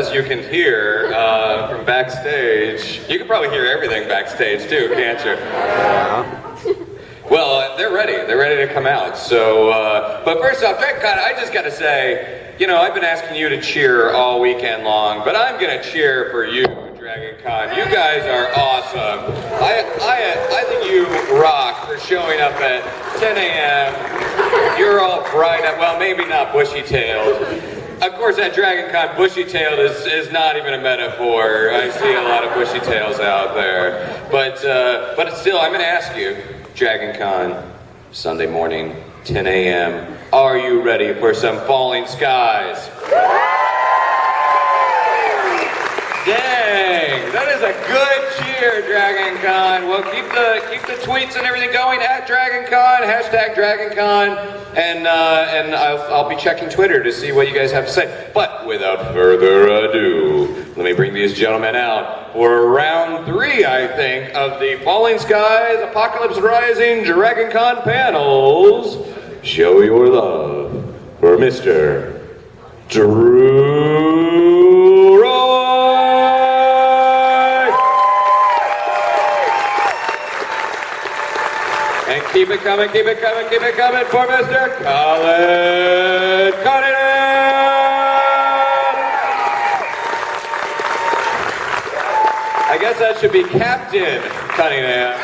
as you can hear from backstage, you can probably hear everything backstage too, can't you? Well, they're ready. They're ready to come out. So, but first off, Dragon Con, I just got to say, you know, I've been asking you to cheer all weekend long, but I'm going to cheer for you, Dragon Con. You guys are awesome. I think you rock for showing up at 10 a.m. You're all bright up. Well, maybe not bushy-tailed. Of course, that Dragon Con bushy-tailed is not even a metaphor. I see a lot of bushy-tails out there. But still, I'm going to ask you, Dragon Con, Sunday morning, 10 a.m. Are you ready for some falling skies? Dang, that is a good cheer, Dragon Con. Well, keep the tweets and everything going at Dragon Con, hashtag Dragon Con, and I'll be checking Twitter to see what you guys have to say. But without further ado, let me bring these gentlemen out for round 3, I think, of the Falling Skies Apocalypse Rising Dragon Con panels. Show your love for Mr. Drew Roy! And keep it coming, keep it coming, keep it coming for Mr. Colin Cunningham! I guess that should be Captain Cunningham.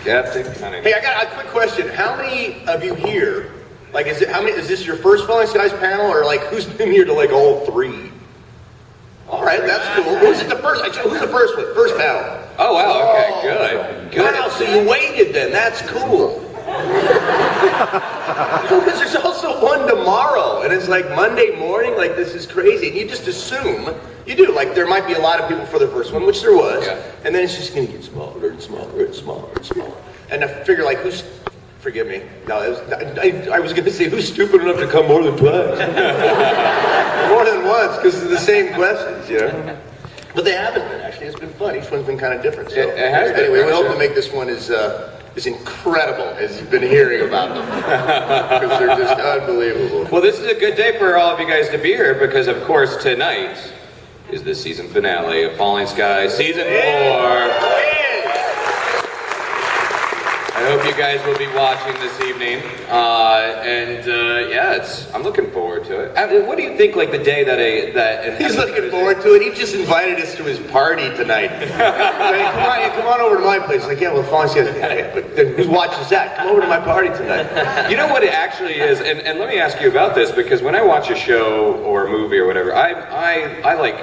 Captain Cunningham. Hey, I got a quick question. How many of you here, like, is this your first Falling Skies panel, or like, who's been here to like all 3? All right, that's cool. Who's the first one? First panel. Oh, wow, okay, good. Wow, so you waited then, that's cool. Because there's also one tomorrow, and it's like Monday morning, like this is crazy. And you just assume, you do, like there might be a lot of people for the first one, which there was, and then it's just gonna get smaller and smaller and smaller and smaller. And I figure like, forgive me, no, I was gonna say, who's stupid enough to come more than twice? More than once, because of the same questions, you know? But they haven't been, actually. It's been fun. Each one's been kind of different. So it has been, anyway, we hope to make this one as incredible as you've been hearing about them. Because they're just unbelievable. Well, this is a good day for all of you guys to be here because, of course, tonight is the season finale of Falling Skies Season 4. I hope you guys will be watching this evening. I'm looking forward to it. What do you think, like, the day that He's looking forward to it. He just invited us to his party tonight. Like, come on over to my place. Like, yeah, well, Falling Skies. Yeah, but then who's watches that? Come over to my party tonight. You know what it actually is, and let me ask you about this, because when I watch a show or a movie or whatever, I like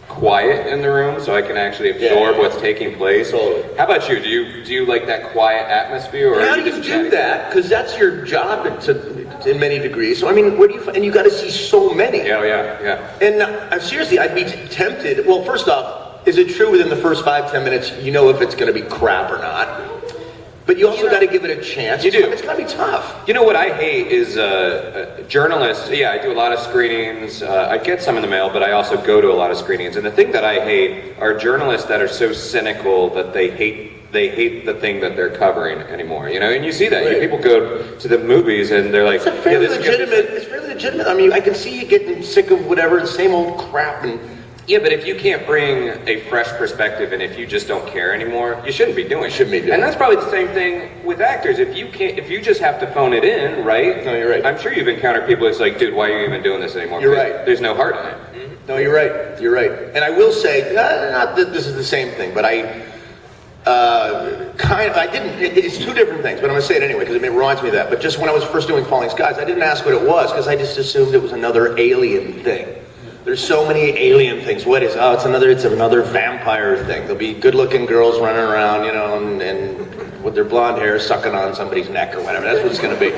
quiet in the room so I can actually absorb what's taking place. Totally. How about you? Do you like that quiet atmosphere? Or how do you do that? Because that's your job in many degrees. So I mean, where do you? And you got to see so many. Yeah. And seriously, I'd be tempted. Well, first off, is it true within the first 5-10 minutes you know if it's going to be crap or not? But you also got to give it a chance. You do. It's got to be tough. You know what I hate is journalists. Yeah, I do a lot of screenings. I get some in the mail, but I also go to a lot of screenings. And the thing that I hate are journalists that are so cynical that they hate the thing that they're covering anymore. You know, and you see that. Right. People go to the movies and they're like, it's fairly legitimate. It's fairly legitimate. I mean, I can see you getting sick of whatever, the same old crap and. Yeah, but if you can't bring a fresh perspective and if you just don't care anymore, you shouldn't be doing it. And that's probably the same thing with actors. If you just have to phone it in, right? No, you're right. I'm sure you've encountered people that's like, dude, why are you even doing this anymore? You're right. There's no heart in it. Mm-hmm. No, you're right. You're right. And I will say, not that this is the same thing, but it's two different things, but I'm going to say it anyway because it reminds me of that. But just when I was first doing Falling Skies, I didn't ask what it was because I just assumed it was another alien thing. There's so many alien things. What is? Oh, it's another vampire thing. There'll be good-looking girls running around, you know, and with their blonde hair sucking on somebody's neck or whatever. That's what it's going to be.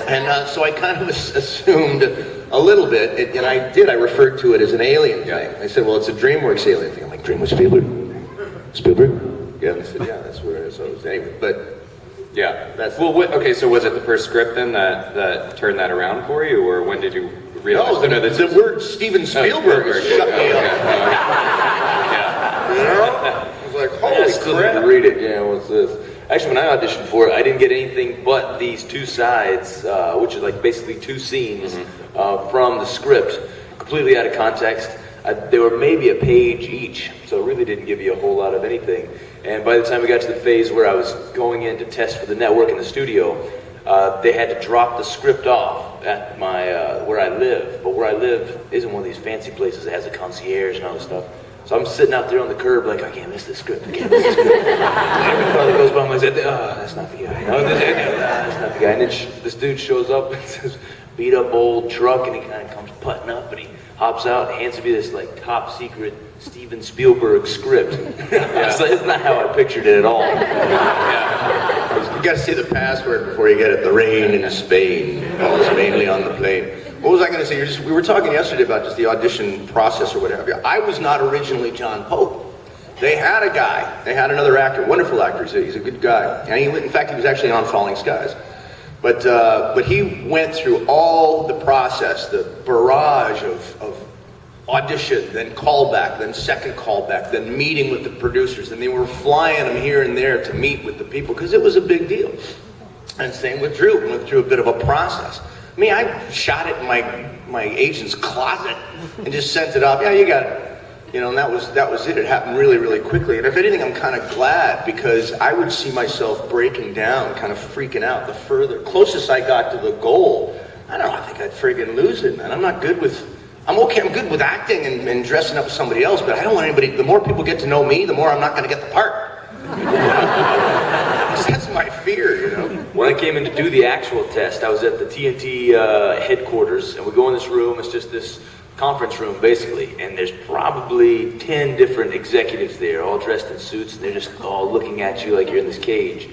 And so I kind of assumed a little bit, and I referred to it as an alien thing. I said, well, it's a DreamWorks alien thing. I'm like, DreamWorks Spielberg? Yeah, and I said, yeah, that's where it is. So anyway, but yeah, that's well. Okay, so was it the first script then that turned that around for you, or when did you realize? No, the word Steven Spielberg shut me up. Yeah. You know? I was like, holy crap! Read it. Yeah, what's this? Actually, when I auditioned for it, I didn't get anything but these two sides, which is like basically two scenes from the script. completely out of context. They were maybe a page each, so it really didn't give you a whole lot of anything. And by the time we got to the phase where I was going in to test for the network in the studio, they had to drop the script off at my where I live. But where I live isn't one of these fancy places that has a concierge and all this stuff. So I'm sitting out there on the curb like, I can't miss this script, I can't miss this script. And every car that goes by, I said, that's not the guy. No, that's not the guy. And then this dude shows up and says, beat up old truck, and he kind of comes putting up, and he hops out and hands me this like top secret Steven Spielberg script. It's not how I pictured it at all. You got to see the password before you get it. The rain in Spain falls mainly on the plane. What was I going to say? We were talking yesterday about just the audition process or whatever. I was not originally John Pope. They had a guy. They had another actor, wonderful actor. He's a good guy. And in fact, he was actually on Falling Skies. But he went through all the process, the barrage of audition, then callback, then second callback, then meeting with the producers. And they were flying him here and there to meet with the people because it was a big deal. And same with Drew. We went through a bit of a process. I mean, I shot it in my agent's closet and just sent it off. Yeah, you got it. You know, and that was it. It happened really, really quickly. And if anything, I'm kind of glad because I would see myself breaking down, kind of freaking out. The closest I got to the goal, I don't know, I think I'd friggin' lose it, man. I'm good with acting and dressing up as somebody else, but I don't want anybody, the more people get to know me, the more I'm not gonna get the part. That's my fear, you know? When I came in to do the actual test, I was at the TNT headquarters, and we go in this room, it's just this conference room, basically, and there's probably 10 different executives there, all dressed in suits, and they're just all looking at you like you're in this cage.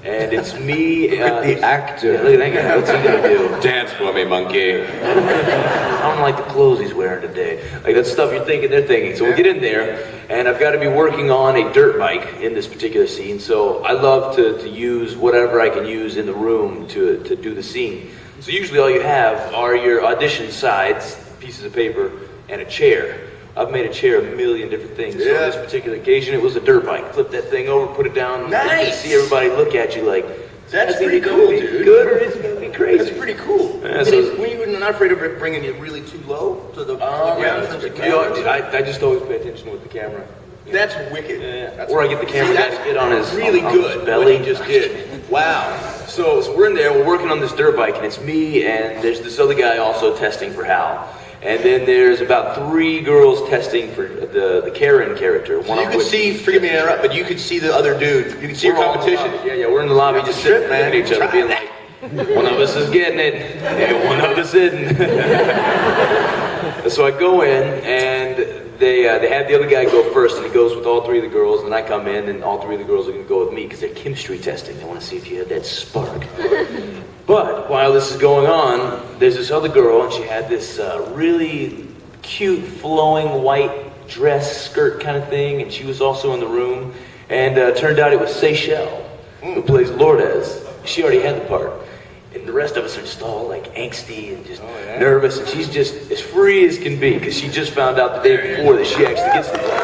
And it's me, the actor. Yeah, look at that guy, what's he gonna do? Dance for me, monkey. I don't like the clothes he's wearing today. Like, that's stuff you're thinking, they're thinking. So we get in there, and I've got to be working on a dirt bike in this particular scene, so I love to use whatever I can use in the room to do the scene. So usually all you have are your audition sides, pieces of paper, and a chair. I've made a chair a million different things. So on this particular occasion, it was a dirt bike. Flip that thing over, put it down. Nice. You can see everybody look at you like, That's is it pretty gonna cool, be dude. good or is it going to be crazy? That's pretty cool. Yeah, so- Were you not afraid of it bringing it really too low to the ground? I just always pay attention with the camera. That's wicked. Yeah. Or I get the camera guy to get on his really on good. his belly. What he just did. Wow. So we're in there, we're working on this dirt bike, and it's me and there's this other guy also testing for Hal. And then there's about 3 girls testing for the Karen character. So you could see, forgive me to interrupt, but you could see the other dude. You could see your We're all in the competition. lobby. Yeah, we're in the lobby just sitting man. looking at each other, Try being that. like, one of us is getting it, and one of us isn't. So I go in, and they had the other guy go first, and he goes with all 3 of the girls, and I come in, and all 3 of the girls are going to go with me, because they're chemistry testing. They want to see if you have that spark. But while this is going on, there's this other girl, and she had this really cute, flowing white dress, skirt kind of thing, and she was also in the room, and turned out it was Seychelle, who plays Lourdes. She already had the part. And the rest of us are just all like angsty and just nervous, and she's just as free as can be because she just found out the day before that she actually gets the part.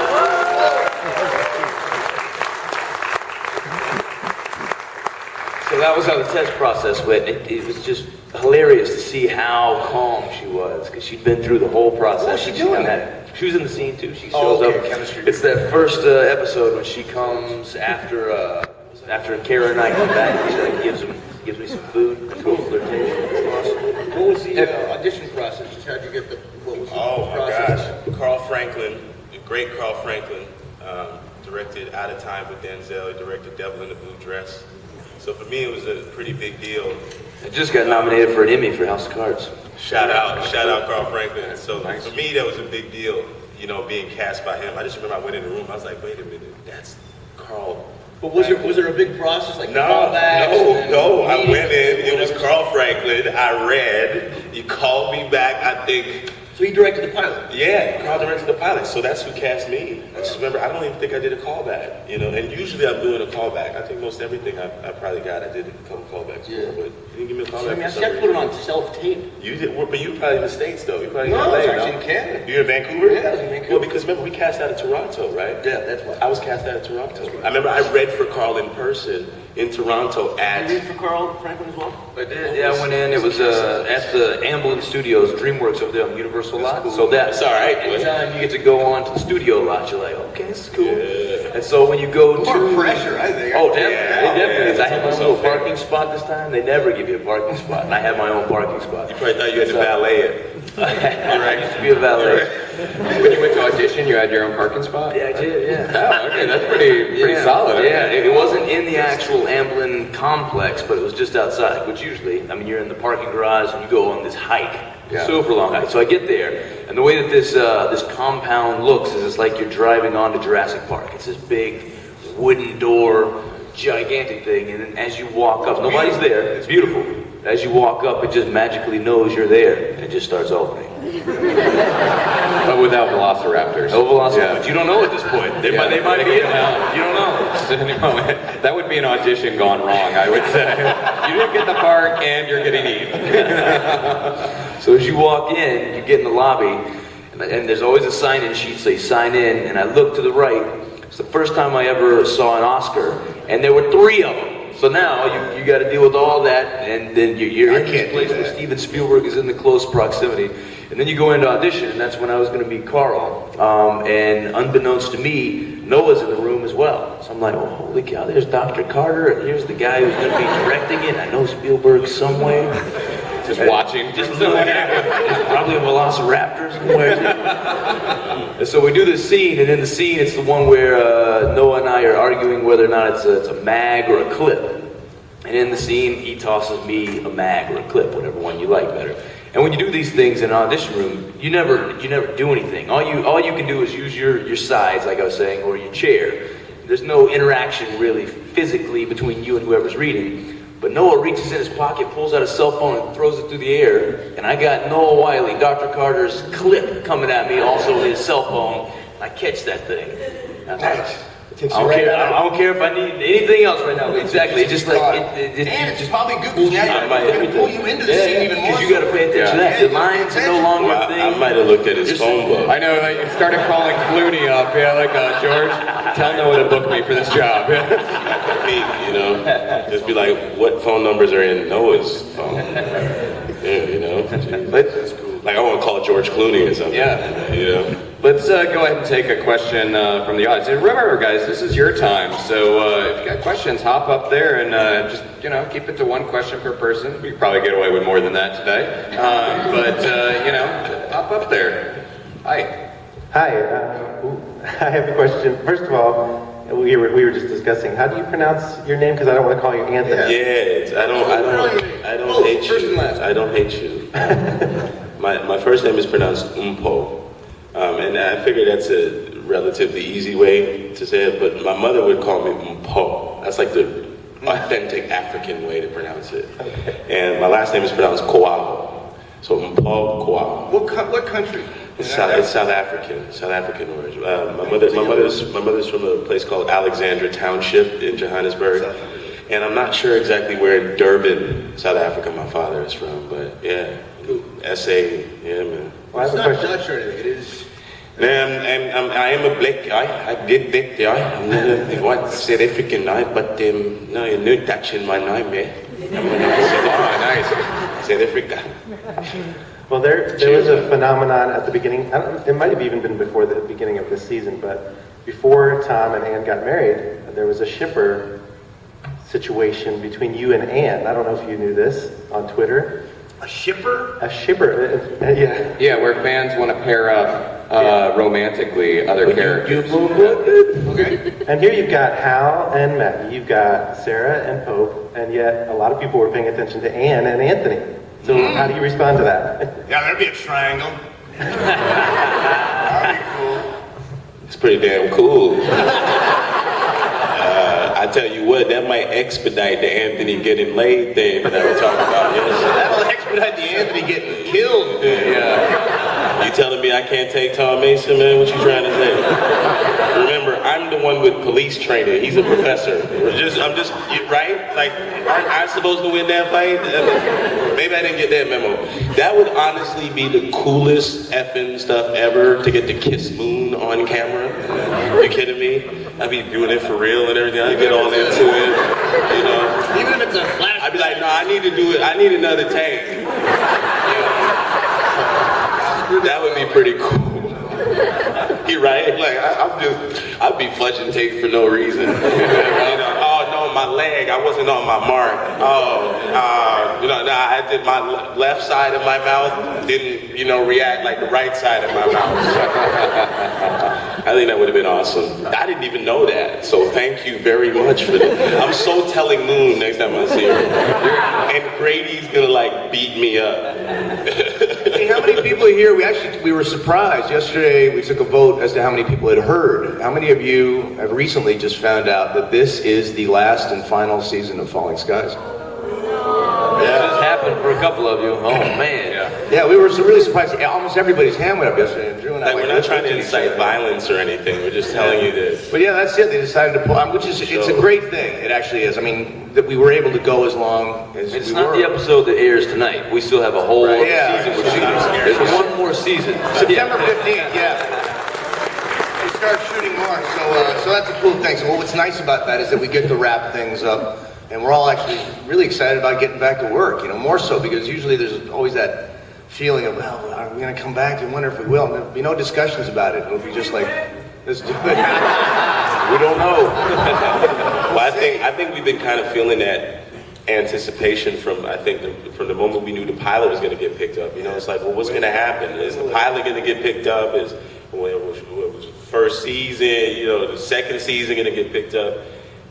So that was how the test process went. It was just hilarious to see how calm she was because she'd been through the whole process. What was she doing there? She was in the scene too. She shows up. Chemistry. It's that first episode when she comes after Kara and I come back. She like gives me some food. It's a little flirtation. It's awesome. What was the audition process? Just how'd you get what was the process? Gosh. Carl Franklin, the great Carl Franklin, directed Out of Time with Denzel. He directed Devil in the Blue Dress. So for me, it was a pretty big deal. I just got nominated for an Emmy for House of Cards. Shout out Carl Franklin. So for me, that was a big deal, you know, being cast by him. I just remember I went in the room, I was like, wait a minute, that's Carl. But was there a big process like No, callbacks? no. I went in. It was Carl Franklin. I read. He called me back. I think. So he directed the pilot. Yeah, Carl directed the pilot. So that's who cast me. I just remember. I don't even think I did a callback. You know, and usually I'm doing a callback. I think most everything I probably got. I did a couple callbacks for, but you didn't give me a callback. I mean, I for see I some put it reason. on self-tape. You did, but you probably in the States though. You probably No, in LA, it's actually in Canada. You're in Vancouver? Yeah, I was in Vancouver. Well, because remember we cast out of Toronto, right? Yeah, that's why. I was cast out of Toronto. I remember I read for Carl in person in Toronto at. Did you read for Carl Franklin as well? I did. Yeah, I went in. It was at the Amblin Studios, DreamWorks over there on Universal Universal lot. cool. So It's all right, boy. anytime you get to go on to the studio lot, you're like, okay, this is cool. Yeah. And so when you go More to pressure, I think. Oh, definitely. Yeah, It definitely is. I had my own so little fair. parking spot this time. They never give you a parking spot, and I have my own parking spot. You probably thought you had to valet it. I used to be a valet. When you went to audition, you had your own parking spot? Yeah, I did. Yeah. Oh, okay, that's pretty solid. Yeah, it wasn't in the actual Amblin complex, but it was just outside, which usually, I mean, you're in the parking garage and you go on this hike, Yeah. super long hike. So I get there, and the way that this compound looks is it's like you're driving onto Jurassic Park. It's this big wooden door, gigantic thing, and then as you walk up, nobody's there, it's beautiful. As you walk up, it just magically knows you're there, and it just starts opening. But without velociraptors. No velocity, Yeah. but you don't know at this point. They might be in now. You don't know. That would be an audition gone wrong, I would say. You didn't get the part, and you're getting eaten. So as you walk in, you get in the lobby, and there's always a sign-in sheet, so you sign in, and I look to the right. It's the first time I ever saw an Oscar, and there were 3 of them. So now you got to deal with all that, and then you're in this place where Steven Spielberg is in the close proximity. And then you go into audition, and that's when I was going to meet Carl. And unbeknownst to me, Noah's in the room as well. So I'm like, oh, holy cow, there's Dr. Carter, and here's the guy who's going to be directing it. I know Spielberg somewhere. Just watching. Just looking at it. There's probably a velociraptor somewhere. And so we do this scene, and in the scene, it's the one where Noah and I are arguing whether or not it's a mag or a clip. And in the scene, he tosses me a mag or a clip, whatever one you like better. And when you do these things in an audition room, you never do anything. All you can do is use your sides, like I was saying, or your chair. There's no interaction really physically between you and whoever's reading. But Noah reaches in his pocket, pulls out a cell phone, and throws it through the air. And I got Noah Wiley, Dr. Carter's clip coming at me, also his cell phone. I catch that thing. Nice. I don't care if I need anything else right now. Exactly. It's just like And it's probably good because now might you're going to pull you into the scene even more. because you got to pay attention to that. The lines are no longer a thing. I might have looked at his phone book. I know, like, you started calling Clooney up, like, George, tell Noah to book me for this job. You know, just be like, what phone numbers are in Noah's phone? Yeah, you know, like I want to call George Clooney or something. Yeah. You know. Let's go ahead and take a question from the audience. And remember, guys, this is your time. So if you got questions, hop up there and just, keep it to one question per person. We could probably get away with more than that today. Hop up there. Hi. Hi, I have a question. First of all, we were just discussing, how do you pronounce your name? Because I don't want to call you Anthony. Yeah, I don't hate you. I don't hate you. My first name is pronounced Umpo. And I figure that's a relatively easy way to say it, but my mother would call me Umpo. That's like the authentic African way to pronounce it. And my last name is pronounced Koalo. So Umpo Koalo. What country? It's South African origin. My mother's from a place called Alexandra Township in Johannesburg. And I'm not sure exactly where in Durban, South Africa, my father is from, but yeah. SA, yeah, man. Well, I have It's a not question. Dutch or anything. It is. I am a black guy. I did black guy. I'm not a white South African guy, but no, you're no Dutch in my name, man. Nice. South Africa. Well, there was a phenomenon at the beginning. It might have even been before the beginning of this season, but before Tom and Ann got married, there was a shipper situation between you and Ann. I don't know if you knew this on Twitter. A shipper? A shipper, yeah. Yeah, where fans want to pair up romantically other characters. Okay. And here you've got Hal and Maggie, you've got Sarah and Pope, and yet a lot of people were paying attention to Ann and Anthony. So how do you respond to that? Yeah, there'd be a triangle. That'd be cool. It's pretty damn cool. I tell you what, that might expedite the Anthony getting laid thing that I was talking about. Yes. That'll expedite the Anthony getting killed. Yeah. You telling me I can't take Tom Mason, man? What you trying to say? Remember, I'm the one with police training. He's a professor. I'm just right? Like, aren't I supposed to win that fight? Maybe I didn't get that memo. That would honestly be the coolest effing stuff ever, to get to kiss Moon on camera. You kidding me? I'd be doing it for real and everything. I'd get all into it, you know. Even if it's a flash. I'd be like, no, I need to do it. I need another take. Yeah. That would be pretty cool. He right? Like I'd be fudging tapes for no reason. Oh no, my leg, I wasn't on my mark. I did my left side of my mouth didn't, react like the right side of my mouth. I think that would have been awesome. I didn't even know that, so thank you very much for that. I'm so telling Moon next time I see her. And Brady's gonna beat me up. Hey, how many people here? We were surprised yesterday. We took a vote as to how many people had heard. How many of you have recently just found out that this is the last and final season of Falling Skies? Yeah. This happened for a couple of you. Oh man. Yeah, we were really surprised. Almost everybody's hand went up yesterday. And Drew and I we're not trying to incite violence or anything. We're just telling you this. But yeah, that's it. They decided to pull, which is it's a great thing. It actually is. I mean, that we were able to go as long as it's we not were. the episode that airs tonight. We still have a whole other season. There's one more season. September 15th. Yeah. We start shooting more. So that's a cool thing. So what's nice about that is that we get to wrap things up. And we're all actually really excited about getting back to work, more so because usually there's always that feeling of, well, are we going to come back? I wonder if we will. And there'll be no discussions about it. It'll be just like, let's do it. We don't know. Well, I think we've been kind of feeling that anticipation from the moment we knew the pilot was going to get picked up. It's like, well, what's going to happen? Is the pilot going to get picked up? Is first season, the second season going to get picked up?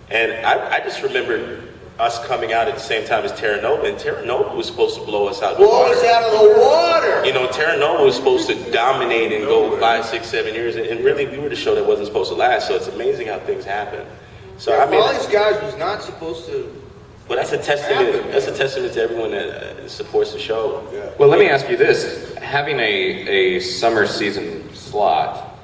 And I just remember us coming out at the same time as Terra Nova, and Terra Nova was supposed to blow us out of the water. Blow us out of the water! Terra Nova was supposed to dominate and go 5, 6, 7 years, and really we were the show that wasn't supposed to last, so it's amazing how things happen. So Falling Skies was not supposed to. Well, that's a testament. That's a testament to everyone that supports the show. Yeah. Well, let me ask you this: having a summer season slot,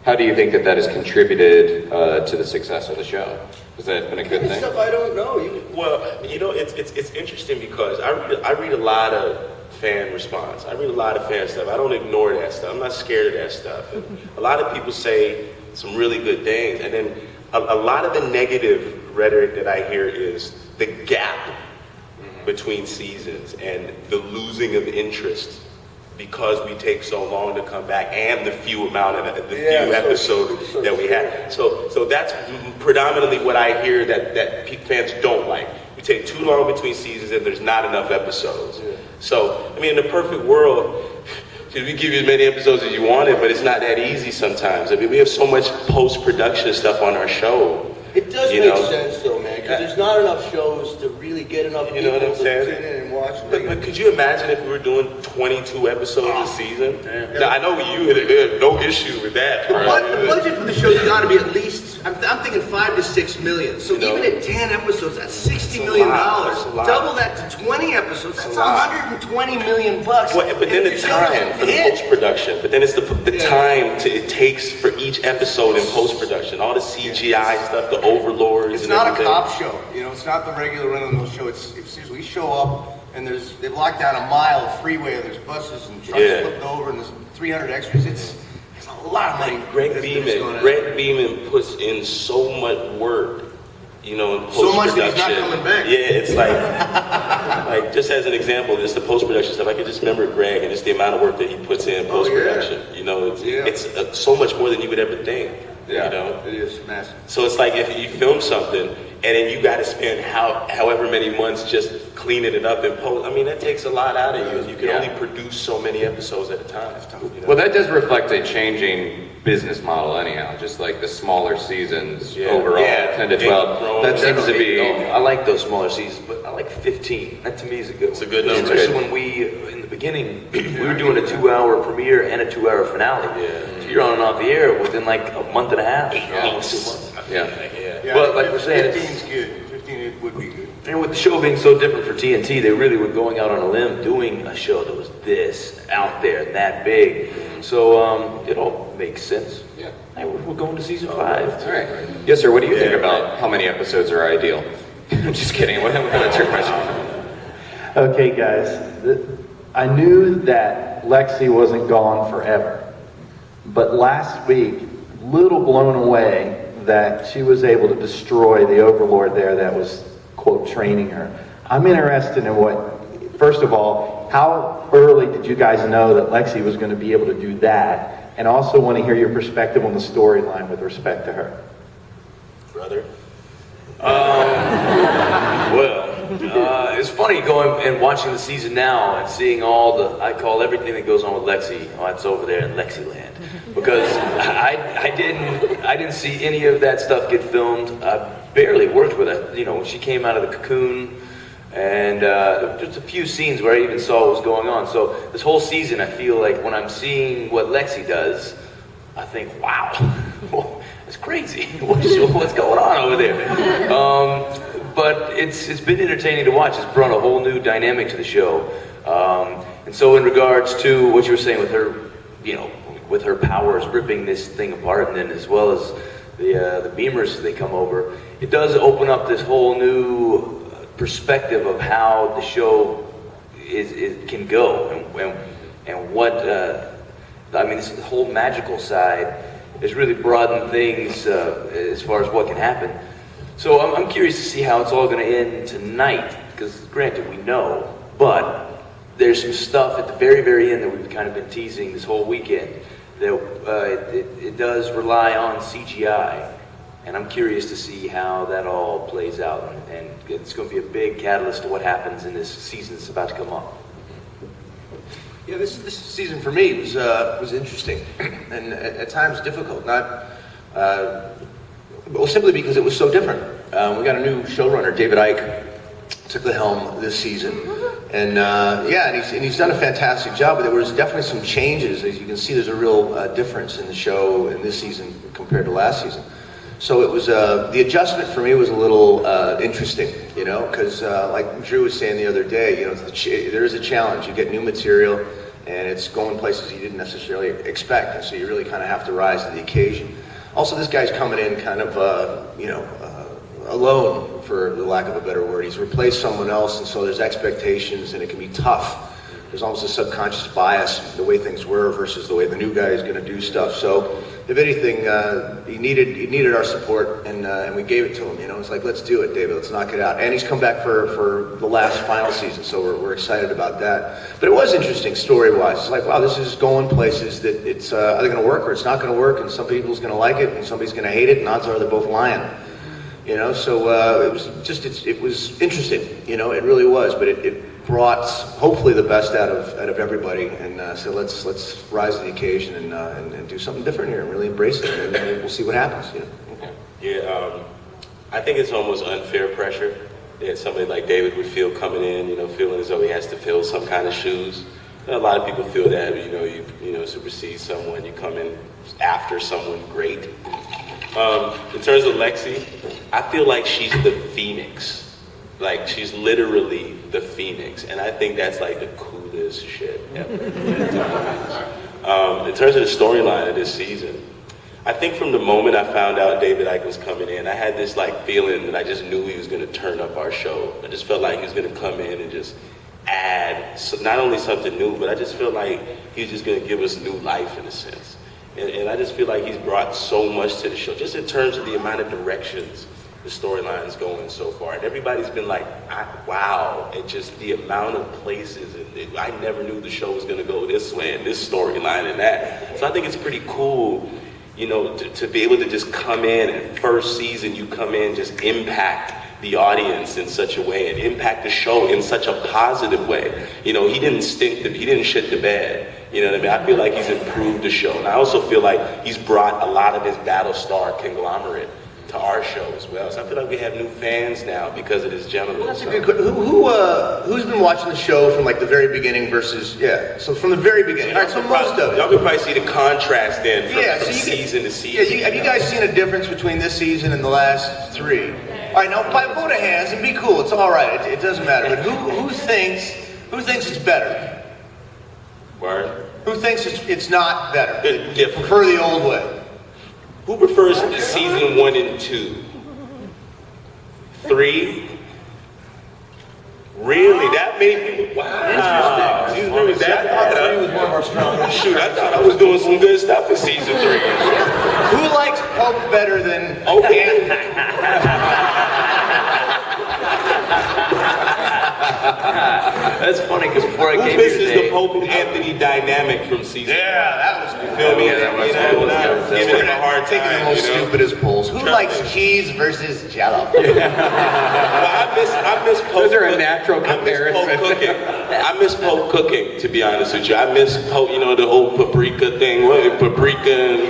how do you think that has contributed to the success of the show? Has that been a good thing? Stuff I don't know. It's interesting because I read a lot of fan response. I read a lot of fan stuff. I don't ignore that stuff. I'm not scared of that stuff. And a lot of people say some really good things, and then a lot of the negative rhetoric that I hear is the gap between seasons and the losing of interest because we take so long to come back, and the few episodes that we had. So that's predominantly what I hear that fans don't like. We take too long between seasons and there's not enough episodes. Yeah. So, in the perfect world, we give you as many episodes as you wanted, but it's not that easy sometimes. We have so much post-production stuff on our show. It does make sense though, man, because there's not enough shows to really get enough people to tune in and watch. But could you imagine if we were doing 22 episodes a season? Now, I know you had no issue with that. The budget for the show's got to be at least, I'm thinking 5 to 6 million. So even at 10 episodes, that's $60 million. Double that to 20 episodes, that's $120 million. But then the time for the post-production. But then it's the time it takes for each episode in post-production. All the CGI stuff, the overlords. It's and not everything. a cop show. It's not the regular run-of-the-mill show. It's seriously, we show up and they've locked down a mile of freeway. There's buses and trucks flipped over, and there's 300 extras. It's a lot of money. Greg Beeman puts in so much work, in post-production. So much that he's not coming back. Yeah, it's like just as an example, just the post-production stuff. I can just remember Greg and just the amount of work that he puts in post-production. It's so much more than you would ever think. Yeah, it is massive. So it's like if you film something and then you got to spend however many months just cleaning it up and post. That takes a lot out of you. You can only produce so many episodes at a time. Well, that does reflect a changing business model anyhow, just like the smaller seasons overall, 10 to 12. That seems to be... I like those smaller seasons, but I like 15. That to me is a good one. It's a good number. Especially when in the beginning, we were doing a 2-hour premiere and a 2-hour finale. Yeah. So you're on and off the air within like a month and a half. 2 months. Yeah, But like we're saying, 15's good. 15 would be good. And with the show being so different for TNT, they really were going out on a limb doing a show that was this out there, that big. So it all makes sense. Yeah. Hey, we're going to season 5. All right. Yes, sir. What do you think about how many episodes are ideal? I'm just kidding. That's your question. Okay, guys. I knew that Lexi wasn't gone forever. But last week, little blown away that she was able to destroy the overlord there that was, quote, training her. I'm interested in first of all, how early did you guys know that Lexi was going to be able to do that? And also want to hear your perspective on the storyline with respect to her. Brother. It's funny going and watching the season now and seeing all the, I call everything that goes on with Lexi, oh, it's over there in Lexiland. Because I didn't see any of that stuff get filmed. I barely worked with her. You know, when she came out of the cocoon, and just a few scenes where I even saw what was going on. So this whole season, I feel like when I'm seeing what Lexi does, I think, wow, that's crazy. What's going on over there? But it's been entertaining to watch. It's brought a whole new dynamic to the show. And so in regards to what you were saying with her, you know, with her powers ripping this thing apart, and then as well as the Beamers as they come over, it does open up this whole new perspective of how the show can go, and what I mean, this whole magical side has really broadened things as far as what can happen. So I'm curious to see how it's all going to end tonight, because granted we know, but there's some stuff at the very, very end that we've kind of been teasing this whole weekend that it does rely on CGI, and I'm curious to see how that all plays out, and it's going to be a big catalyst to what happens in this season that's about to come up. Yeah, this season for me was interesting and at times difficult. Not well, simply because it was so different. We got a new showrunner, David Icke, took the helm this season, and he's done a fantastic job. But there was definitely some changes. As you can see, there's a real difference in the show in this season compared to last season. So it was the adjustment for me was a little interesting, you know, because like Drew was saying the other day, you know, there is a challenge. You get new material, and it's going places you didn't necessarily expect, and so you really kind of have to rise to the occasion. Also, this guy's coming in kind of, alone, for the lack of a better word. He's replaced someone else, and so there's expectations, and it can be tough. There's almost a subconscious bias, the way things were versus the way the new guy is going to do stuff. So, if anything, he needed our support, and we gave it to him. You know, it's like, let's do it, David. Let's knock it out. And he's come back for the last final season, so we're excited about that. But it was interesting story-wise. It's like, wow, this is going places that it's either going to work or it's not going to work, and some people's going to like it, and somebody's going to hate it, and odds are they're both lying. You know, so it was interesting. You know, it really was. But it brought hopefully the best out of everybody, and so let's rise to the occasion and do something different here and really embrace it, and we'll see what happens. You know. Yeah, I think it's almost unfair pressure that somebody like David would feel coming in, you know, feeling as though he has to fill some kind of shoes. A lot of people feel that, you supersede someone, you come in after someone great. In terms of Lexi, I feel like she's the Phoenix. Like, she's literally the Phoenix, and I think that's like the coolest shit ever. In terms of the storyline of this season, I think from the moment I found out David Icke was coming in, I had this like feeling that I just knew he was going to turn up our show. I just felt like he was going to come in and just add not only something new, but I just feel like he was just going to give us new life in a sense. And I just feel like he's brought so much to the show, just in terms of the amount of directions the storyline's going so far. And everybody's been like, wow, and just the amount of places. And I never knew the show was going to go this way and this storyline and that. So I think it's pretty cool, you know, to be able to just come in and first season you come in, just impact the audience in such a way and impact the show in such a positive way. You know, he didn't shit the bed. You know what I mean? I feel like he's improved the show. And I also feel like he's brought a lot of his Battlestar conglomerate to our show as well. So I feel like we have new fans now because of this gentleman. That's a good question. Who's been watching the show from like the very beginning versus, so from the very beginning. All right, so most of it. Y'all can probably see the contrast then from season to season. Yeah, have you guys seen a difference between this season and the last three? All right, now by vote of hands and be cool. It's all right. It doesn't matter. But who thinks it's better? Word. Who thinks it's not better? Yeah. Prefer the old way. Who prefers season 1 and 2? 3? Really? That many people? Wow. Interesting. I thought I was doing some good stuff in season 3. Who likes Pope better than That's funny because before I Who came here misses today, the Pope and Anthony dynamic from season? Yeah, that was You feel me? Yeah, that was You know, cool. not That was giving him a hard taking the time. most you know? stupidest polls. Who likes cheese versus Jello? But I miss Pope. Those are a cooking. natural I miss Pope comparison. cooking. I miss Pope cooking, to be honest with you. I miss Pope, you know, the whole paprika thing. What, paprika and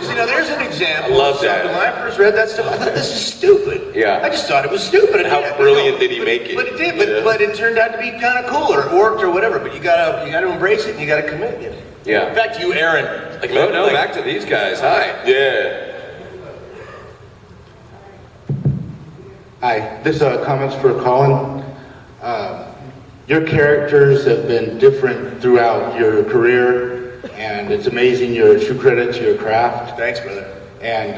See, now there's an example. I love of something. that. When I first read that stuff, I thought this is stupid. Yeah. I just thought it was stupid. How brilliant did he make it? But it did. Yeah. But it turned out to be kind of cool, or it worked, or whatever. But you gotta embrace it, and you gotta commit. You know? Yeah. Back to you, Aaron. like, No, back to these guys. Hi. Yeah. Hi, this comments for Colin. Your characters have been different throughout your career, and it's amazing. You're a true credit to your craft. Thanks, brother. And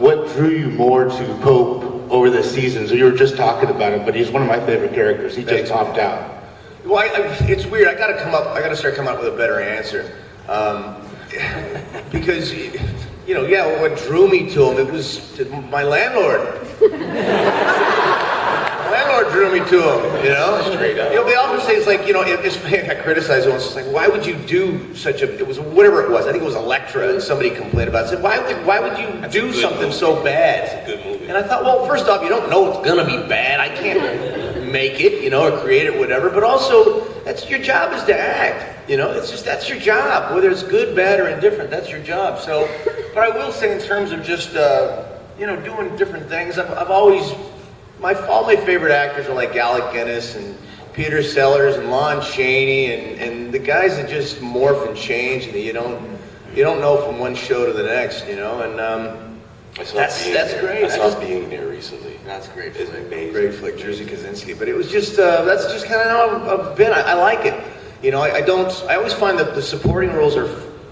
what drew you more to Pope over the seasons? You were just talking about him, but he's one of my favorite characters. He just Thanks, popped out. Well, it's weird. I gotta start coming up with a better answer. Because, what drew me to him, it was my landlord. My landlord drew me to him, you know? Straight up. You know, they often say it's like, it's, I got criticized once, it's like, why would you do it was whatever it was, I think it was Elektra, and somebody complained about it. I said, why would you do something movie. so bad? That's a good movie. And I thought, well, first off, you don't know it's gonna be bad. I can't make it, or create it, whatever. But also, that's your job is to act. That's your job. Whether it's good, bad, or indifferent, that's your job. So, but I will say in terms of just, doing different things, I've always, all my favorite actors are like Alec Guinness and Peter Sellers and Lon Chaney and the guys that just morph and change and you don't know from one show to the next, and that's great. I saw Being There recently. That's great. It's amazing. Great flick, Jersey Kaczynski. But it was just that's just kind of how I've been. I like it. I always find that the supporting roles are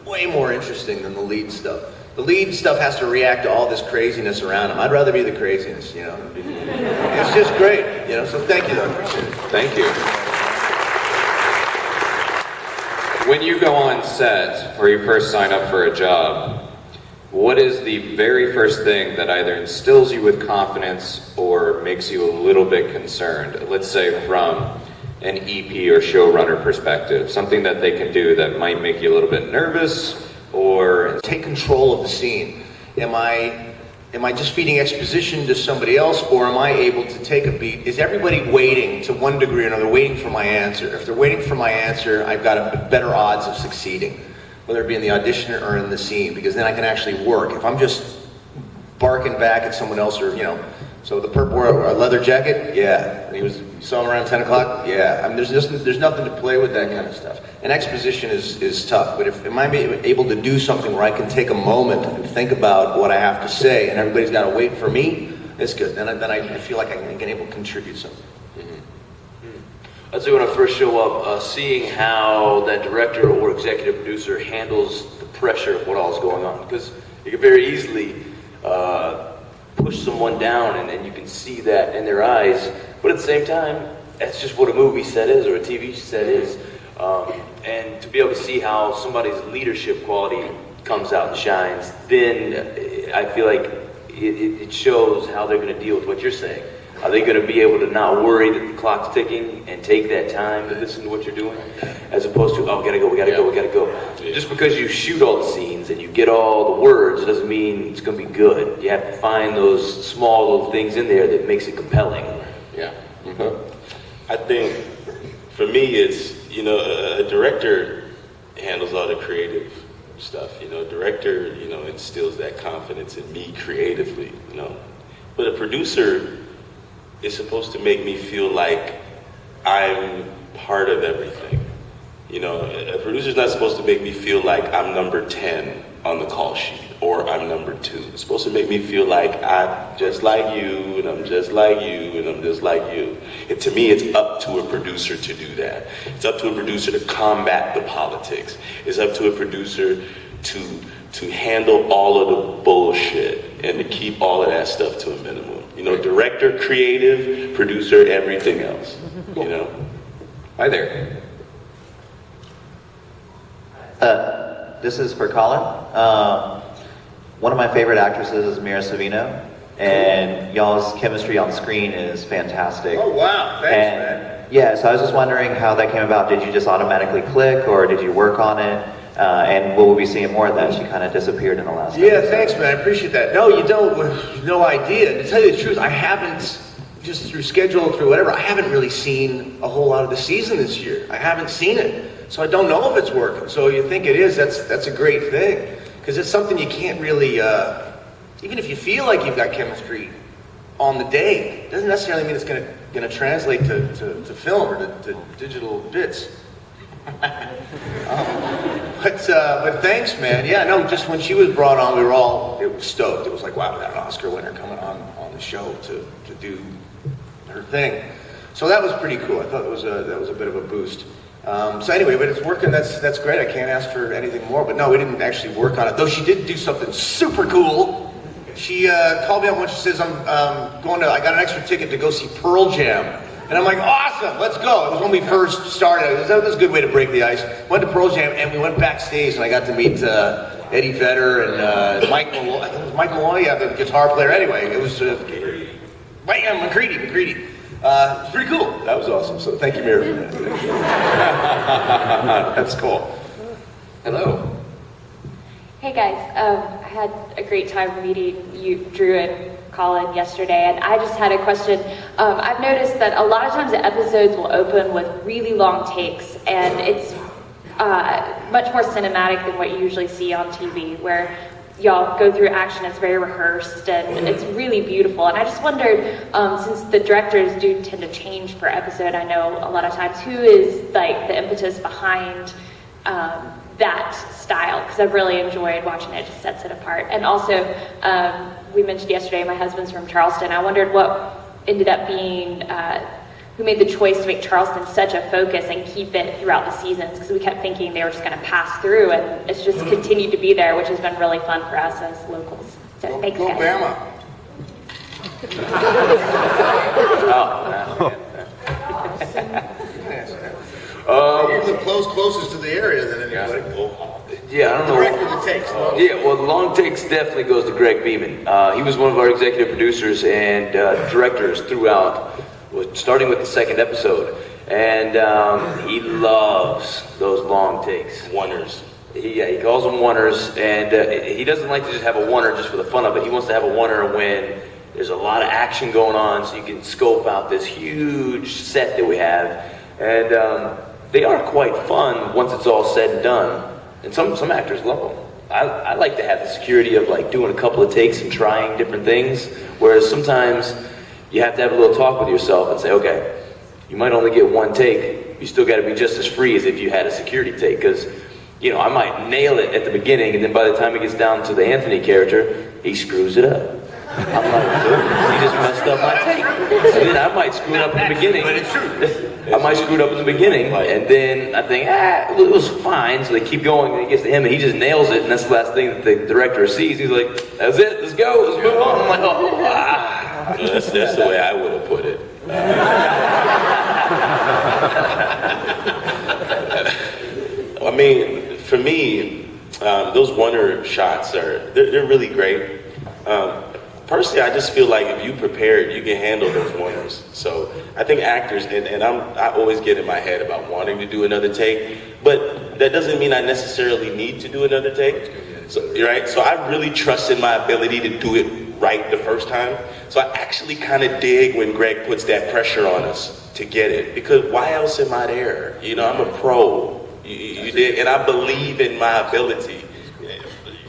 way more interesting than the lead stuff. The lead stuff has to react to all this craziness around him. I'd rather be the craziness. It's just great. So thank you. I appreciate it. Thank you. When you go on set or you first sign up for a job, what is the very first thing that either instills you with confidence or makes you a little bit concerned? Let's say from an EP or showrunner perspective, something that they can do that might make you a little bit nervous or Take control of the scene. Am I just feeding exposition to somebody else, or am I able to take a beat? Is everybody waiting to one degree or another, waiting for my answer? If they're waiting for my answer, I've got a better odds of succeeding, whether it be in the audition or in the scene, because then I can actually work. If I'm just barking back at someone else, or so the perp wore a leather jacket, yeah. And you saw him around 10 o'clock, yeah. I mean, there's nothing to play with that kind of stuff. And exposition is tough, but am I able to do something where I can take a moment and think about what I have to say, and everybody's got to wait for me? It's good. Then I feel like I can able to contribute something. I'd say when I first show up, seeing how that director or executive producer handles the pressure of what all is going on, because you can very easily push someone down, and you can see that in their eyes. But at the same time, that's just what a movie set is or a TV set is. And to be able to see how somebody's leadership quality comes out and shines, then I feel like it shows how they're going to deal with what you're saying. Are they going to be able to not worry that the clock's ticking and take that time to listen to what you're doing, as opposed to, we gotta go. Yeah. Just because you shoot all the scenes and you get all the words doesn't mean it's going to be good. You have to find those small little things in there that makes it compelling. yeah. I think for me, it's, a director handles all the creative stuff. A director, instills that confidence in me creatively, But a producer is supposed to make me feel like I'm part of everything. A producer's not supposed to make me feel like I'm number 10 on the call sheet or I'm number 2. It's supposed to make me feel like I'm just like you and I'm just like you and I'm just like you. And to me, it's up to a producer to do that. It's up to a producer to combat the politics. It's up to a producer to handle all of the bullshit and to keep all of that stuff to a minimum. Director, creative, producer, everything else. Hi there. This is for Colin. One of my favorite actresses is Mira Sorvino, and y'all's chemistry on screen is fantastic. Oh wow! Thanks, And man. Yeah, so I was just wondering how that came about. Did you just automatically click, or did you work on it? And will we be seeing more of that? She kind of disappeared in the last Yeah, episode. thanks, man. I appreciate that. No, you don't. No idea. To tell you the truth, I haven't, just through schedule, through whatever, I haven't really seen a whole lot of the season this year. I haven't seen it. So I don't know if it's working. So you think it is, that's a great thing. Because it's something you can't really, even if you feel like you've got chemistry on the day, doesn't necessarily mean it's going to translate to film or to digital bits. But thanks, man. Yeah, no, just when she was brought on, we were all stoked. It was like, wow, we got an Oscar winner coming on the show to do her thing. So that was pretty cool. I thought that was a bit of a boost. So anyway, but it's working. That's great. I can't ask for anything more. But no, we didn't actually work on it. Though she did do something super cool. She called me up once. She says, I got an extra ticket to go see Pearl Jam. And I'm like, awesome, let's go. It was when we first started. That was a good way to break the ice. Went to Pearl Jam, and we went backstage, and I got to meet Eddie Vedder and Mike Malloy. I think it was Mike Malloy, yeah, the guitar player. Anyway, it was McCready. It was pretty cool. That was awesome. So thank you, Mira, for that. That's cool. Hello. Hey guys, I had a great time meeting you, Drew and Colin, yesterday, and I just had a question. I've noticed that a lot of times the episodes will open with really long takes, and it's much more cinematic than what you usually see on TV, where y'all go through action. It's very rehearsed, and it's really beautiful. And I just wondered, since the directors do tend to change per episode, I know a lot of times, who is like the impetus behind that style? Because I've really enjoyed watching it. It just sets it apart. And also, we mentioned yesterday, my husband's from Charleston. I wondered what ended up being, who made the choice to make Charleston such a focus and keep it throughout the seasons, because we kept thinking they were just going to pass through, and it's just continued to be there, which has been really fun for us as locals. So thanks, Go guys. Bama. You're the closest to the area than anybody. Yeah, I don't know. Director that takes. Yeah, well, the long takes definitely goes to Greg Beeman. He was one of our executive producers and directors throughout, starting with the second episode. And he loves those long takes. Wonders. He calls them oneers, and he doesn't like to just have a oneer just for the fun of it. He wants to have a oneer when there's a lot of action going on, so you can scope out this huge set that we have. And they are quite fun once it's all said and done. And some actors love them. I like to have the security of like doing a couple of takes and trying different things, whereas sometimes you have to have a little talk with yourself and say, okay, you might only get one take. You still got to be just as free as if you had a security take, because I might nail it at the beginning, and then by the time it gets down to the Anthony character, he screws it up. I'm like, he just messed up my take. And then I might screw it up in the beginning. But it's true. I might screw it up in the beginning, and then I think, it was fine, so they keep going, and it gets to him, and he just nails it, and that's the last thing that the director sees. He's like, that's it, let's go, let's move on. I'm like, That's the way I would have put it. I mean, for me, those wonder shots they're really great. Personally, I just feel like if you prepared, you can handle those wonders. So I think actors, and I always get in my head about wanting to do another take, but that doesn't mean I necessarily need to do another take. So, right? So I really trust in my ability to do it right the first time. So I actually kind of dig when Greg puts that pressure on us to get it, because why else am I there? I'm a pro. You dig? And I believe in my ability.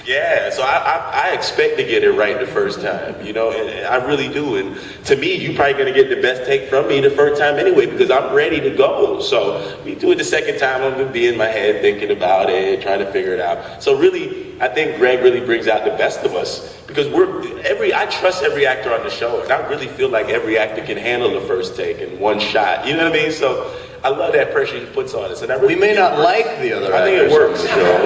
Yeah, so I expect to get it right the first time, and I really do. And to me, you're probably going to get the best take from me the first time anyway, because I'm ready to go. So we do it the second time, I'm going to be in my head thinking about it, trying to figure it out. So really, I think Greg really brings out the best of us, because I trust every actor on the show, and I really feel like every actor can handle the first take in one shot. You know what I mean? So I love that pressure he puts on us, and I really We may not like the other I think it actors works. on the show,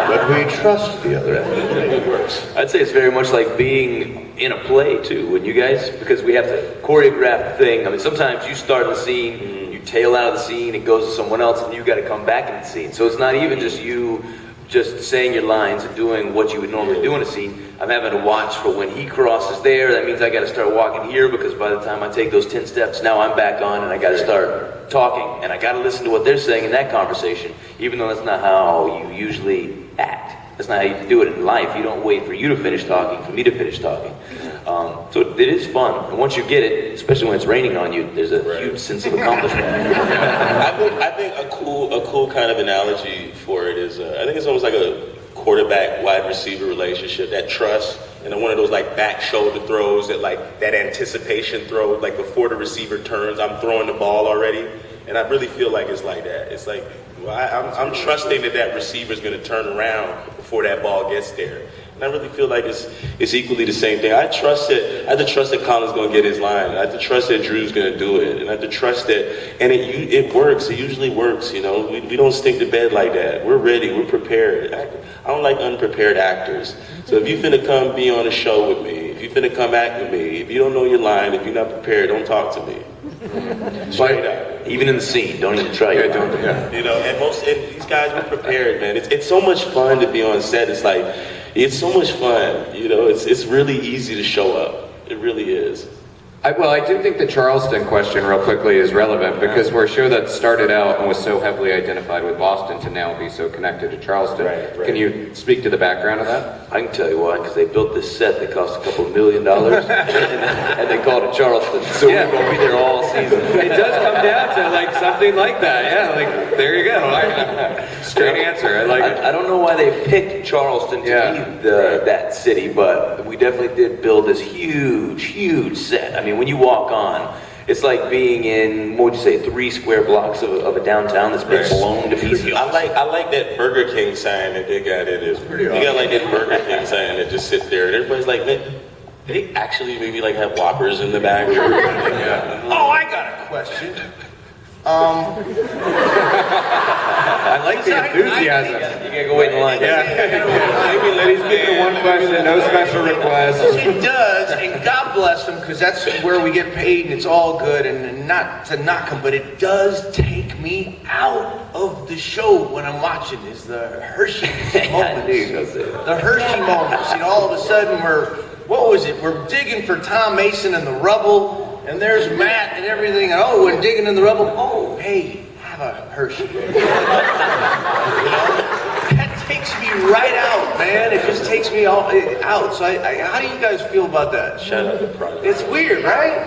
but we trust the other actors. It works. I'd say it's very much like being in a play too, wouldn't you guys? Because we have to choreograph the thing. I mean, sometimes you start the scene, you tail out of the scene, it goes to someone else, and you got to come back in the scene. So it's not even just you just saying your lines and doing what you would normally do in a scene. I'm having to watch for when he crosses there. That means I got to start walking here because by the time I take those 10 steps, now I'm back on and I got to start talking and I got to listen to what they're saying in that conversation, even though that's not how you usually act. That's not how you do it in life. You don't wait for you to finish talking, for me to finish talking. So it is fun. And once you get it, especially when it's raining on you, there's a huge sense of accomplishment. I think a cool kind of analogy for it is, I think it's almost like a quarterback wide receiver relationship, that trust, and then one of those like back shoulder throws, that anticipation throw, like before the receiver turns, I'm throwing the ball already. And I really feel like it's like that. It's like, I'm trusting that receiver's going to turn around before that ball gets there. And I really feel like it's equally the same thing. I have to trust that Colin's going to get his line. I have to trust that Drew's going to do it. And I have to trust that, and it works. It usually works, We don't stink to bed like that. We're ready. We're prepared. I don't like unprepared actors. So if you finna come be on a show with me, if you finna come act with me, if you don't know your line, if you're not prepared, don't talk to me. Straight up. Even in the scene, don't even try it. And these guys were prepared, man. It's so much fun to be on set. It's so much fun, It's really easy to show up. It really is. I do think the Charleston question real quickly is relevant because we're a show that started out and was so heavily identified with Boston to now be so connected to Charleston. Right. Can you speak to the background of that? I can tell you why, because they built this set that cost $2 million, and they called it Charleston. So we're going to be there all season. It does come down to like something like that. Yeah, like there you go. Straight answer. I like it. I don't know why they picked Charleston to be that city, but we definitely did build this huge set. I mean, when you walk on, it's like being in, what would you say, 3 square blocks of a downtown that's been blown to pieces. I like that Burger King sign that they got in this. You got like that Burger King sign that just sits there, and everybody's like, man, they actually maybe like have Whoppers in the back. Oh, I got a question. I like the enthusiasm. You gotta go wait in line. Please keep it one question, no special requests. It does, and God bless them, because that's where we get paid, and it's all good, and not to knock them, but it does take me out of the show when I'm watching. Is the Hershey moments. The Hershey moments. All of a sudden we're digging for Tom Mason in the rubble, and there's Matt and everything, and we're digging in the rubble. Oh, hey, have a Hershey. That takes me right out, man. It just takes me out. So how do you guys feel about that? Shout out to Project. It's weird, right?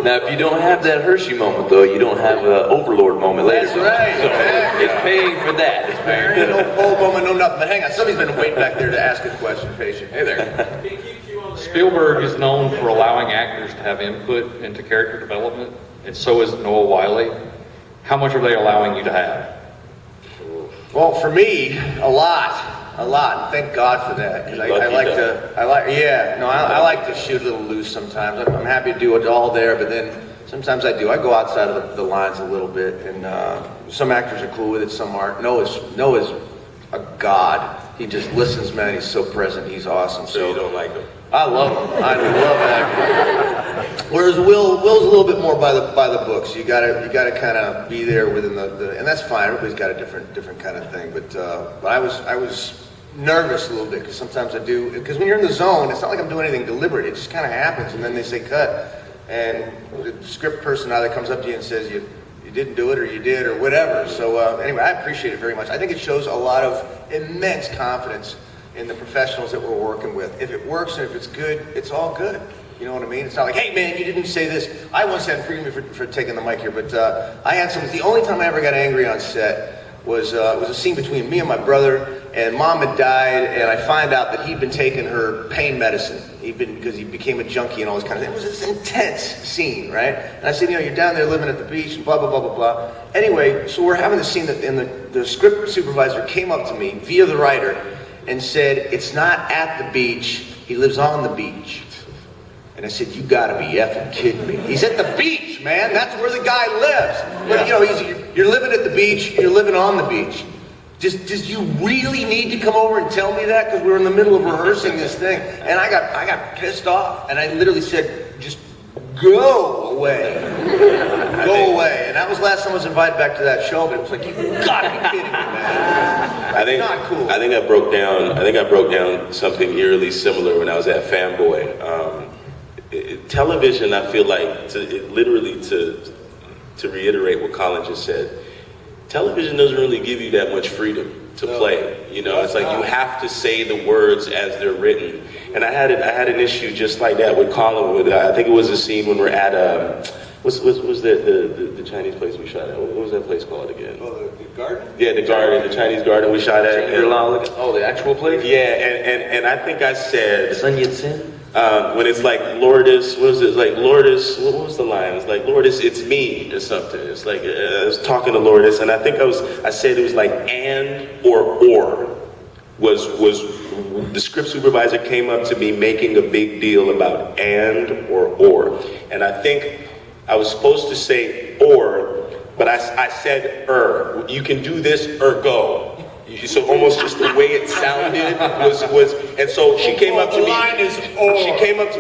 Now, if you don't have that Hershey moment, though, you don't have an Overlord moment later. That's right. So it's paying for that. There ain't no pole moment, no nothing. But hang on, somebody's been waiting back there to ask a question. Patient. Hey there. Spielberg is known for allowing actors to have input into character development, and so is Noah Wiley. How much are they allowing you to have? Well, for me, a lot. Thank God for that. 'Cause I like to shoot a little loose sometimes. I'm happy to do it all there, but then sometimes I do. I go outside of the lines a little bit, and some actors are cool with it, some aren't. Noah's a god. He just listens, man. He's so present. He's awesome. So you don't like him? I love him. I love acting. Whereas Will's a little bit more by the books. You gotta kind of be there within the, and that's fine. Everybody's got a different kind of thing. But I was nervous a little bit because sometimes I do, because when you're in the zone, it's not like I'm doing anything deliberate. It just kind of happens, and then they say cut, and the script person either comes up to you and says you didn't do it, or you did, or whatever. So anyway, I appreciate it very much. I think it shows a lot of immense confidence in the professionals that we're working with. If it works and if it's good, it's all good. You know what I mean? It's not like, hey man, you didn't say this. I once had, forgive me for taking the mic here, but I had some, the only time I ever got angry on set was a scene between me and my brother, and Mom had died, and I find out that he'd been taking her pain medicine. Because he became a junkie and all this kind of thing. It was this intense scene, right? And I said, you're down there living at the beach, and blah, blah, blah, blah, blah. Anyway, so we're having this scene, and the script supervisor came up to me via the writer and said, it's not at the beach, he lives on the beach. And I said, you gotta be effing kidding me. He's at the beach, man. That's where the guy lives. But you're living at the beach, you're living on the beach. Does you really need to come over and tell me that? Because we were in the middle of rehearsing this thing. And I got pissed off. And I literally said, just go away. Go away. And that was last time I was invited back to that show, but it was like, you gotta be kidding me, man. I think Not cool. I think I broke down something eerily similar when I was at Fanboy. Television, I feel like, to reiterate what Colin just said, television doesn't really give you that much freedom to play. You know, it's like you have to say the words as they're written. And I had an issue just like that with Colin. I think it was a scene when we're at what's the Chinese place we shot at? What was that place called again? Oh, the garden? Yeah, the garden, the Chinese garden we shot at. Oh, the actual place? Yeah, and I think I said Sun Yat-sen? when it's like Lourdes, what is it? Like Lourdes, what was the line? It's like Lourdes, it's me or something. It's like I was talking to Lourdes, and I think I said it was like and or was the script supervisor came up to me making a big deal about and or, and I think I was supposed to say or, but I said you can do this or go. So almost just the way it sounded was, and so she came up to me. She came up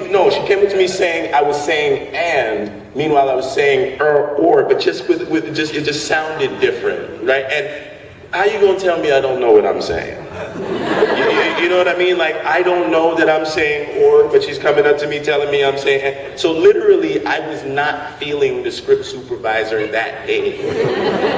to me saying I was saying and. Meanwhile, I was saying or, but just with it just sounded different, right? And how you gonna tell me I don't know what I'm saying? You know what I mean? Like I don't know that I'm saying or, but she's coming up to me telling me I'm saying and. So literally, I was not feeling the script supervisor that day.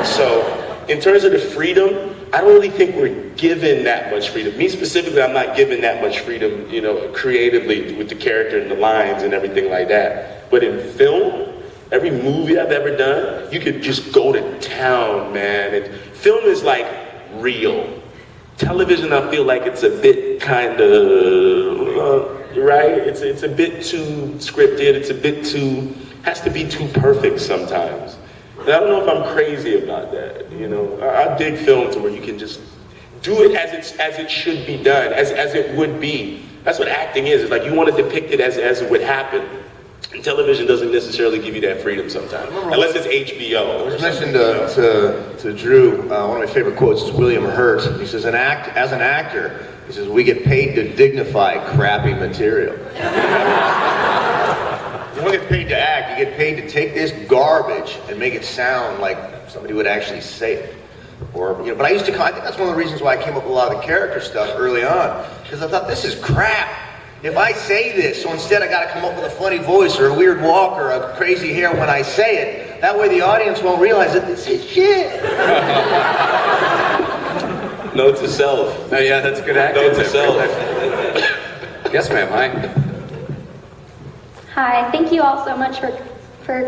So. In terms of the freedom, I don't really think we're given that much freedom. Me specifically, I'm not given that much freedom, you know, creatively with the character and the lines and everything like that. But in film, every movie I've ever done, you could just go to town, man. And film is like real. Television, I feel like it's a bit kind of, right? It's a bit too scripted. It's a bit too, has to be too perfect sometimes. And I don't know if I'm crazy about that, you know. I dig film to where you can just do it as it should be done, as it would be. That's what acting is. It's like you want to depict it as it would happen. And television doesn't necessarily give you that freedom sometimes, unless it's HBO. I was mentioning to Drew, one of my favorite quotes is William Hurt. He says, as an actor, he says, we get paid to dignify crappy material. You don't get paid to act, you get paid to take this garbage and make it sound like somebody would actually say it. Or, you know, but I think that's one of the reasons why I came up with a lot of the character stuff early on, because I thought, this is crap. If I say this, so instead I got to come up with a funny voice or a weird walk or a crazy hair when I say it. That way the audience won't realize that this is shit. Note to self. Oh, yeah, that's good acting. Note to self. Yes, ma'am. Hi. Hi, thank you all so much for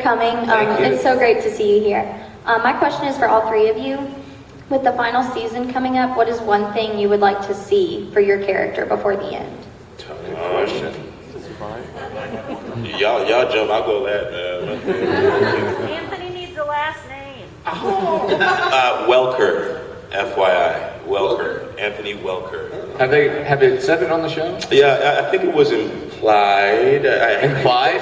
coming. It's so great to see you here. My question is for all three of you. With the final season coming up, what is one thing you would like to see for your character before the end? Tough question. Y'all jump, I'll go last, man. Anthony needs a last name. Welker, FYI. Welker. Anthony Welker. Have they said it on the show? Yeah, I think it was implied. Implied?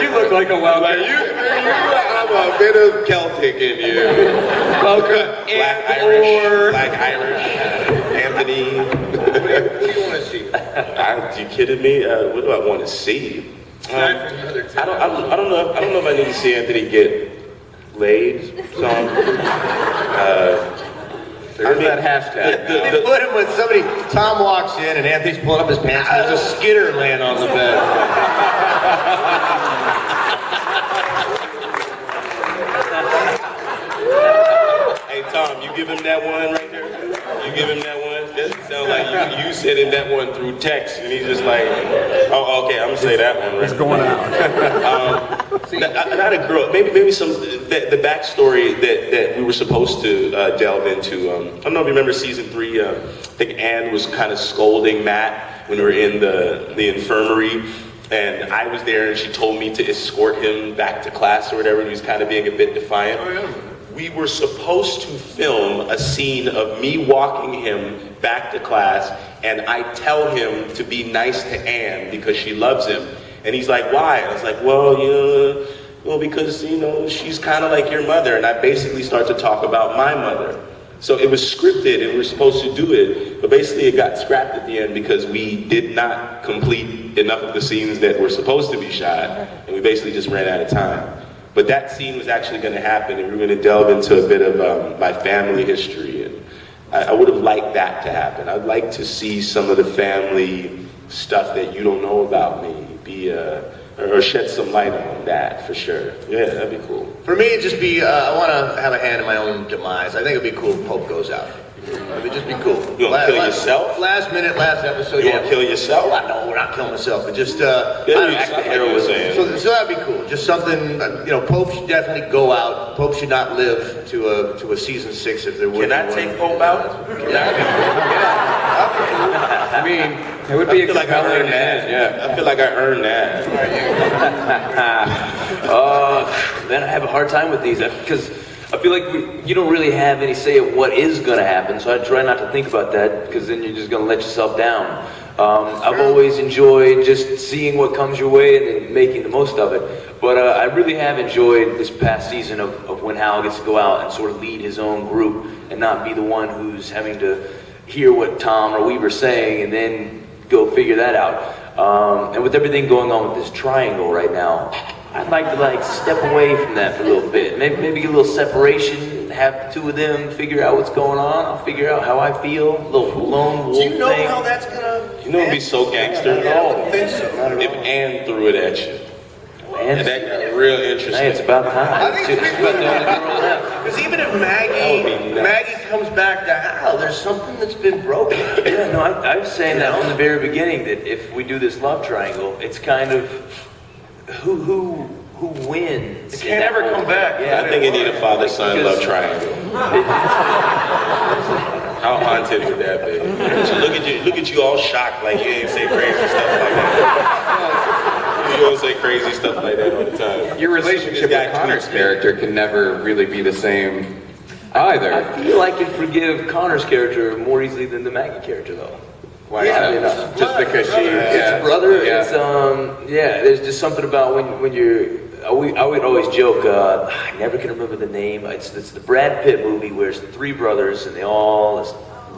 You look like a Welker. Like you have a bit of Celtic in you. Welker. Black Irish. Anthony. What do you want to see? Are you kidding me? What do I want to see? I don't know if I need to see Anthony get laid. So, There's that hashtag. They put him with somebody. Tom walks in and Anthony's pulling up his pants and there's a Skidder laying on the bed. Hey Tom, you give him that one right there? You give him that one? That sounds like you sent him that one through text and he's just like, oh, okay, I'm gonna say that one right. It's going out. Not a girl, maybe some, the backstory that we were supposed to delve into. I don't know if you remember season 3, I think Anne was kind of scolding Matt when we were in the infirmary. And I was there and she told me to escort him back to class or whatever, and he was kind of being a bit defiant. Oh, yeah. We were supposed to film a scene of me walking him back to class, and I tell him to be nice to Anne because she loves him. And he's like, why? I was like, well, because, you know, she's kind of like your mother. And I basically start to talk about my mother. So it was scripted and we were supposed to do it, but basically it got scrapped at the end because we did not complete enough of the scenes that were supposed to be shot, and we basically just ran out of time. But that scene was actually going to happen, and we were going to delve into a bit of my family history, and I would have liked that to happen. I'd like to see some of the family stuff that you don't know about me or shed some light on that for sure. Yeah, that'd be cool. For me, it'd just be, I want to have a hand in my own demise. I think it'd be cool if Pope goes out. It would just be cool. You want to kill yourself? Last episode. You want to kill yourself? No, we're not killing myself, but just, the hero was saying. So that'd be cool. Just something, Pope should definitely go out. Pope should not live to a season 6 if there would be one. Can I take Pope out? I mean, it would be a compelling match. Yeah, I feel like I earned that. Man, I have a hard time with these because I feel like you don't really have any say of what is going to happen, so I try not to think about that because then you're just going to let yourself down. I've always enjoyed just seeing what comes your way and then making the most of it. But I really have enjoyed this past season of when Hal gets to go out and sort of lead his own group and not be the one who's having to hear what Tom or Weaver's saying and then go figure that out. And with everything going on with this triangle right now, I'd like to step away from that for a little bit. Maybe get a little separation, have the two of them figure out what's going on. I'll figure out how I feel, a little lone wolf thing. Do you know how that's gonna? You know, it'd be so gangster. I don't think so. If Ann threw it at you. And that got real interesting. Hey, it's about time. I think it's because even if Maggie comes back to Hal, there's something that's been broken. Yeah, no, I was saying that from the very beginning that if we do this love triangle, it's kind of who wins. It can't ever come back. Yeah, I think you need a father-son love triangle. How haunted would that be? So look at you all shocked like you ain't say crazy stuff like that. You don't say crazy stuff like that all the time. Your relationship with Connor's character can never really be the same either. I feel I can forgive Connor's character more easily than the Maggie character, though. Why is that? Just because she, it's a brother. Yeah. It's there's just something about when you're. I would always joke. I never can remember the name. It's the Brad Pitt movie where it's 3 brothers and they all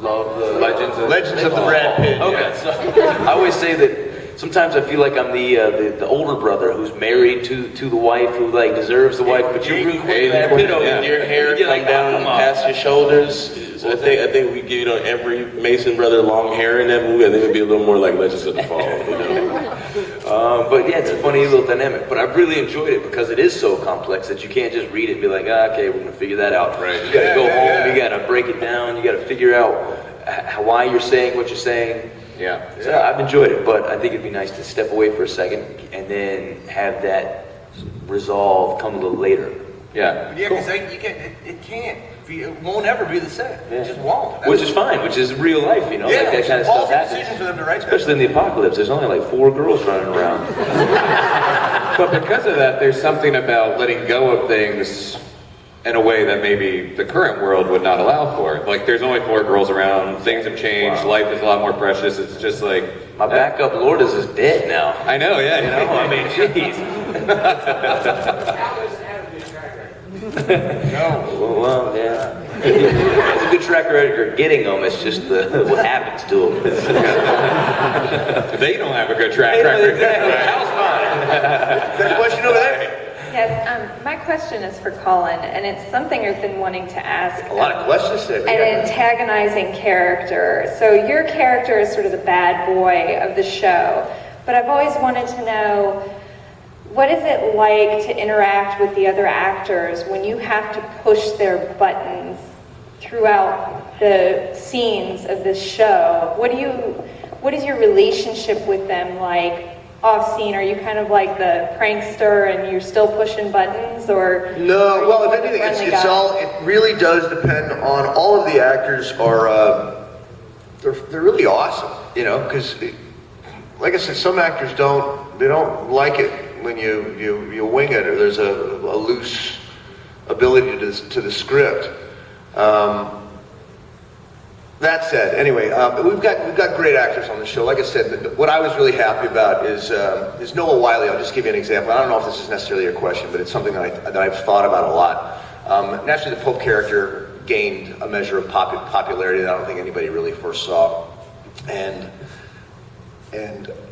love the Legends of the Brad Pitt. Okay, yeah. so I always say that sometimes I feel like I'm the older brother who's married to the wife who deserves the wife, but you're really quick Brad Pitt over your hair come down past your shoulders. So I think we give every Mason brother long hair in that movie. I think it'd be a little more like Legends of the Fall. But yeah, it's a funny little dynamic. But I really enjoyed it because it is so complex that you can't just read it and be like, okay, we're gonna figure that out. Right. You gotta go home. You gotta break it down. You gotta figure out why you're saying what you're saying. Yeah. So I've enjoyed it, but I think it'd be nice to step away for a second and then have that resolve come a little later. Yeah. Yeah, because it can't. It won't ever be the same. Yeah. It just won't. Which is fine, which is real life, Yeah, that kind of stuff happens. decision for them to write. Especially in the apocalypse, there's only 4 girls running around. But because of that, there's something about letting go of things in a way that maybe the current world would not allow for. There's only 4 girls around, things have changed, life is a lot more precious, it's just my backup Lourdes is dead now. I know, yeah. I mean, jeez. No. Well, yeah. It's a good track record getting them. It's just what happens to them. They don't have a good track record. Exactly. How's mine? Got a question over there? Yes, my question is for Colin, and it's something I've been wanting to ask. A lot of questions there. An antagonizing character. So your character is sort of the bad boy of the show, but I've always wanted to know, what is it like to interact with the other actors when you have to push their buttons throughout the scenes of this show? What is your relationship with them like off scene? Are you kind of like the prankster and you're still pushing buttons, or? No, well, if anything, it really does depend on all of the actors they're really awesome, because like I said, some actors don't like it when you wing it, or there's a loose ability to the script. That said, anyway, we've got great actors on the show. Like I said, what I was really happy about is Noah Wyle. I'll just give you an example. I don't know if this is necessarily a question, but it's something that I've thought about a lot. Naturally, the Pope character gained a measure of popularity that I don't think anybody really foresaw. And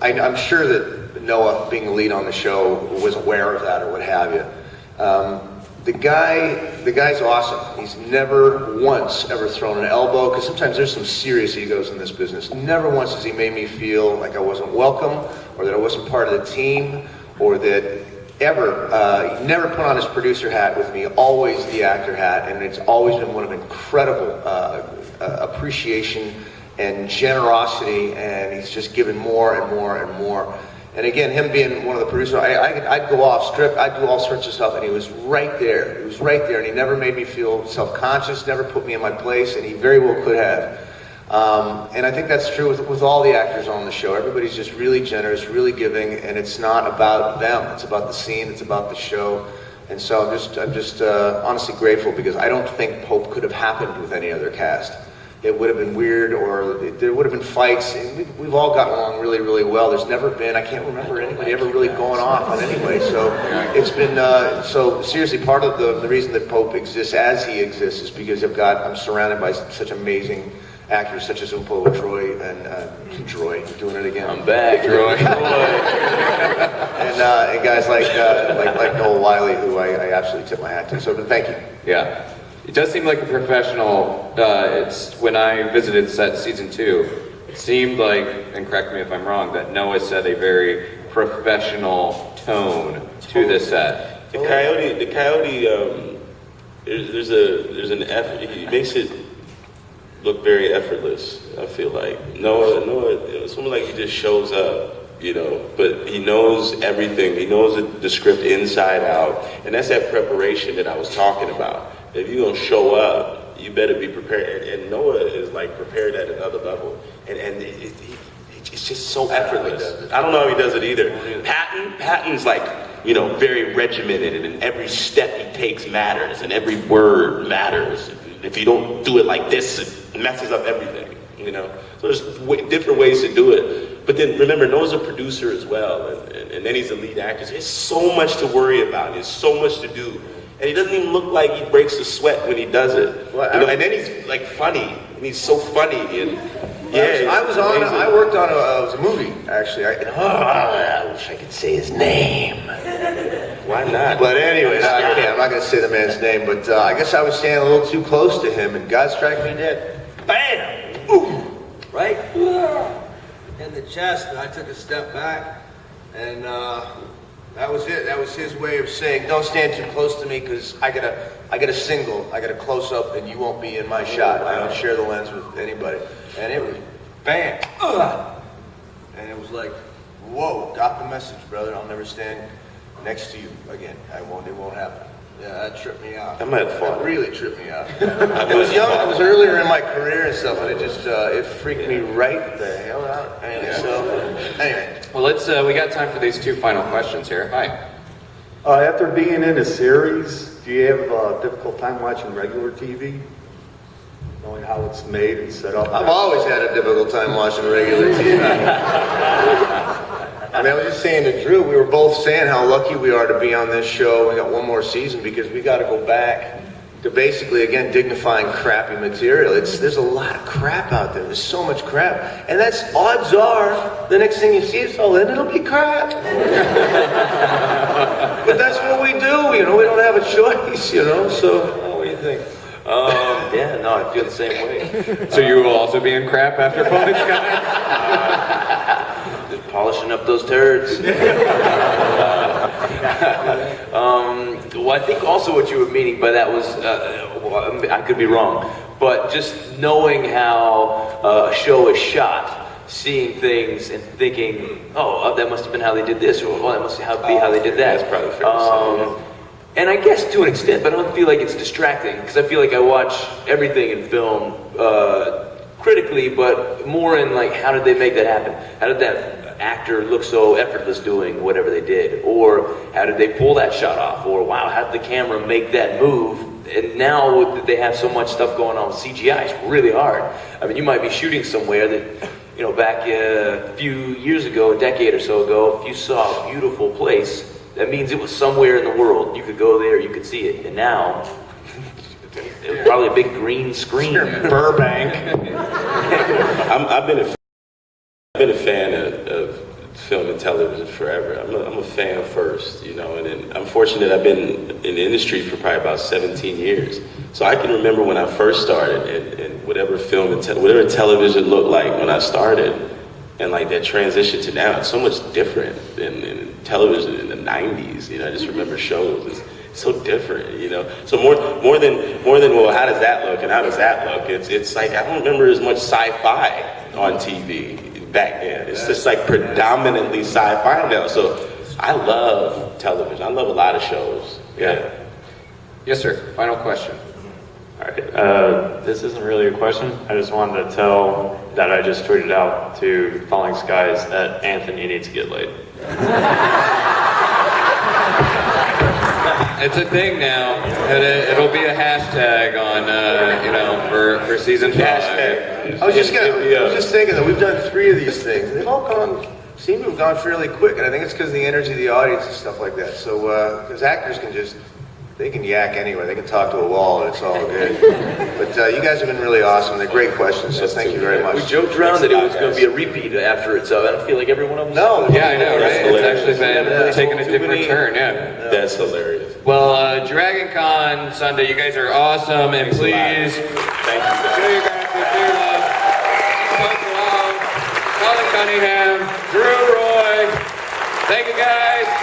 I'm sure that Noah, being the lead on the show, was aware of that or what have you. The guy's awesome. He's never once ever thrown an elbow, because sometimes there's some serious egos in this business. Never once has he made me feel like I wasn't welcome, or that I wasn't part of the team, or that ever, he never put on his producer hat with me, always the actor hat, and it's always been one of incredible appreciation and generosity, and he's just given more and more and more. And again, him being one of the producers, I'd go off script, I'd do all sorts of stuff, and he was right there. He was right there, and he never made me feel self-conscious, never put me in my place, and he very well could have. And I think that's true with all the actors on the show. Everybody's just really generous, really giving, and it's not about them. It's about the scene, it's about the show. And so I'm just honestly grateful, because I don't think Pope could have happened with any other cast. It would have been weird, or there would have been fights. And we've all gotten along really, really well. There's never been, I can't remember anybody ever really going off on anybody. So it's been, so seriously, part of the reason that Pope exists as he exists is because I'm surrounded by such amazing actors such as Upo Troy and Troy, doing it again. I'm back, Troy. and guys like Noah Wiley, who I absolutely tip my hat to. So thank you. Yeah. It does seem like a professional, it's when I visited set season 2, it seemed like, and correct me if I'm wrong, that Noah set a very professional tone to the set. The Coyote, there's an effort, he makes it look very effortless, I feel like. Noah, someone like he just shows up, but he knows everything. He knows the script inside out, and that's that preparation that I was talking about. If you're gonna show up, you better be prepared. And Noah is like prepared at another level, and it's just so effortless. I don't know how he does it either. Patton's like very regimented, and every step he takes matters, and every word matters. If you don't do it like this, it messes up everything. So there's different ways to do it. But then remember, Noah's a producer as well, and then he's a lead actor. So there's so much to worry about. There's so much to do. And he doesn't even look like he breaks a sweat when he does it. And then he's like funny, and he's so funny. And I worked on it was a movie, actually. I wish I could say his name. Why not? But anyways, I can't. I'm not going to say the man's name, but I guess I was standing a little too close to him, and God struck me dead. Bam! Ooh! Right? In the chest, and I took a step back, and that was it. That was his way of saying, don't stand too close to me, because I got a single, I got a close up, and you won't be in my shot. I don't share the lens with anybody. And it was bam! And it was like, whoa, got the message, brother. I'll never stand next to you again. It won't happen. Yeah, that tripped me out. I might have fought. That really tripped me out. It was young. It was earlier in my career and stuff, and it just it freaked me right the hell out. Anyway. Well, we got time for these 2 final questions here. Hi. After being in a series, do you have a difficult time watching regular TV? Knowing how it's made and set up? I've always had a difficult time watching regular TV. I was just saying to Drew, we were both saying how lucky we are to be on this show. We got one more season, because we got to go back to basically, again, dignifying crappy material. There's a lot of crap out there. There's so much crap. And odds are, the next thing you see is, then it'll be crap. But that's what we do, we don't have a choice, so what do you think? I feel the same way. So you will also be in crap after Falling Skies? Just polishing up those turds. Well, I think also what you were meaning by that was, I could be wrong, but just knowing how a show is shot, seeing things and thinking, that must have been how they did this, or that must be how they did that. That's probably fair to say. And I guess to an extent, but I don't feel like it's distracting, because I feel like I watch everything in film critically, but more in like, how did they make that happen? How did that actor look so effortless doing whatever they did? Or how did they pull that shot off? Or wow, how did the camera make that move? And now that they have so much stuff going on with CGI, it's really hard. I mean, you might be shooting somewhere that, back a few years ago, a decade or so ago, if you saw a beautiful place, that means it was somewhere in the world. You could go there, you could see it. And now, Probably a big green screen. Burbank. I've been a fan of film and television forever. I'm a fan first, you know, and then I'm fortunate I've been in the industry for probably about 17 years. So I can remember when I first started and whatever film and whatever television looked like when I started, and like that transition to now, it's so much different than television in the 90s. You know, I just remember shows. It's so different, you know. So more than well, how does that look and how does that look? It's like I don't remember as much sci-fi on TV back then. It's just like predominantly sci-fi now. So I love television. I love a lot of shows. Yeah. Yes, sir. Final question. All right. This isn't really a question. I just wanted to tell that I just tweeted out to Falling Skies that Anthony needs to get laid. It's a thing now. It'll be a hashtag on, for season 5. I was just thinking that we've done 3 of these things. They've all seem to have gone fairly quick, and I think it's because of the energy of the audience and stuff like that. So, because actors they can yak anywhere. They can talk to a wall, and it's all good. But you guys have been really awesome. They're great questions, so thank you very much. We joked around that it was going to be a repeat after it, so I don't feel like every one of them. No. Yeah, I know, right? It's actually been taking a different turn, yeah. That's hilarious. Well, Dragon Con Sunday, you guys are awesome, and please Thank you. show your guys the fear love. Coach Long, Colin Cunningham, Drew Roy. Thank you, guys.